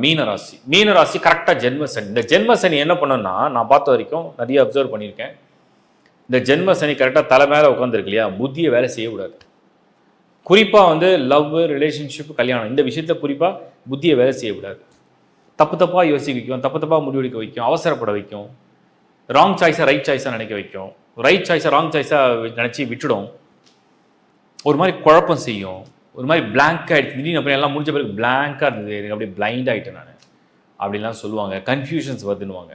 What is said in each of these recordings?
மீனராசி கரெக்டாக ஜென்மசனி. இந்த ஜென்மசனி என்ன பண்ணுன்னா, நான் பார்த்த வரைக்கும் நிறைய அப்சர்வ் பண்ணியிருக்கேன். இந்த ஜென்மசனி கரெக்டாக தலை மேலே உட்காந்துருக்கு இல்லையா, புத்தியை வேலை செய்யக்கூடாது. குறிப்பாக வந்து லவ், ரிலேஷன்ஷிப், கல்யாணம் இந்த விஷயத்தில் குறிப்பாக புத்தியை வேலை செய்யக்கூடாது. தப்பாக யோசிக்க வைக்கும், தப்பாக முடிவெடுக்க வைக்கும், அவசரப்பட வைக்கும், ராங் சாய்ஸாக ரைட் சாய்ஸாக நினைக்க வைக்கும், ரைட் சாய்ஸாக ராங் சாய்ஸாக நினச்சி விட்டுடும், ஒரு மாதிரி குழப்பம் செய்யும், ஒரு மாதிரி பிளாங்க் ஆகிடுச்சு. திடீர்னு அப்புறம் எல்லாம் முடிஞ்ச பிறகு பிளாங்காக இருந்தது, எனக்கு அப்படியே பிளைண்ட் ஆகிட்டேன் நான் அப்படின்லாம் சொல்லுவாங்க. கன்ஃபியூஷன்ஸ் வருதுன்னுவாங்க.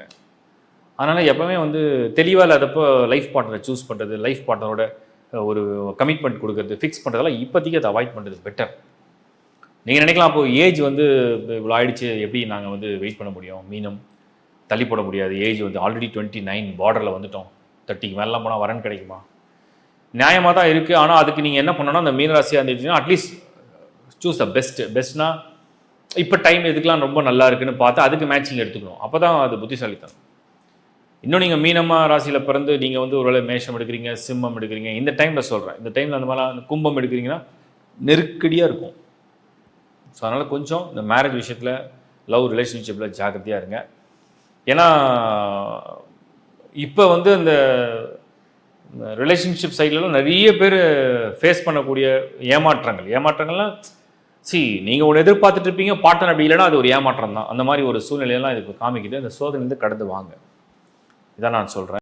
அதனால் எப்போவுமே வந்து தெளிவாக இல்லாதப்போ லைஃப் பார்ட்னரை சூஸ் பண்ணுறது, லைஃப் பார்ட்னரோட ஒரு கமிட்மெண்ட் கொடுக்குறது, ஃபிக்ஸ் பண்ணுறதெல்லாம் இப்போதைக்கு அதை அவாய்ட் பண்ணுறது பெட்டர். நீங்கள் நினைக்கலாம், அப்போது ஏஜ் வந்து இவ்வளோ ஆயிடுச்சு, எப்படி நாங்கள் வந்து வெயிட் பண்ண முடியும், மீனம் தள்ளி போட முடியாது, ஏஜ் வந்து ஆல்ரெடி 29 பார்டரில் வந்துட்டோம், 30க்கு மேலாம் போனால் வரன் கிடைக்குமா? நியாயமாக தான் இருக்குது. ஆனால் அதுக்கு நீங்கள் என்ன பண்ணணும், அந்த மீனராசியாக இருந்துச்சுன்னா அட்லீஸ்ட் சூஸ் த பெஸ்ட்னா இப்போ டைம் எதுக்கெலாம் ரொம்ப நல்லா இருக்குன்னு பார்த்து அதுக்கு மேட்சிங் எடுத்துக்கணும். அப்போ தான் அது புத்திசாலித்தனம். இன்னும் நீங்கள் மீனமா ராசியில் பிறந்து நீங்கள் வந்து ஒருவேளை மேஷம் எடுக்கிறீங்க, சிம்மம் எடுக்கிறீங்க, இந்த டைமில் சொல்கிறேன், இந்த டைமில் அந்த மாதிரிலாம் கும்பம் எடுக்கிறீங்கன்னா நெருக்கடியாக இருக்கும். ஸோ அதனால் கொஞ்சம் இந்த மேரேஜ் விஷயத்தில், லவ் ரிலேஷன்ஷிப்பில் ஜாக்கிரதையாக இருங்க. ஏன்னா இப்போ வந்து இந்த ரிலேஷன்ஷிப் சைட்லலாம் நிறைய பேர் ஃபேஸ் பண்ணக்கூடிய ஏமாற்றங்கள்லாம் நீங்கள் ஒன்று எதிர்பார்த்துட்டு இருப்பீங்க, பார்ட்னர் அப்படி இல்லைன்னா அது ஒரு ஏமாற்றம் தான். அந்த மாதிரி ஒரு சூழ்நிலையெல்லாம் இதுக்கு காமிக்குது. அந்த சோதனைலேருந்து கடந்து வாங்க, இதான் நான் சொல்கிறேன்.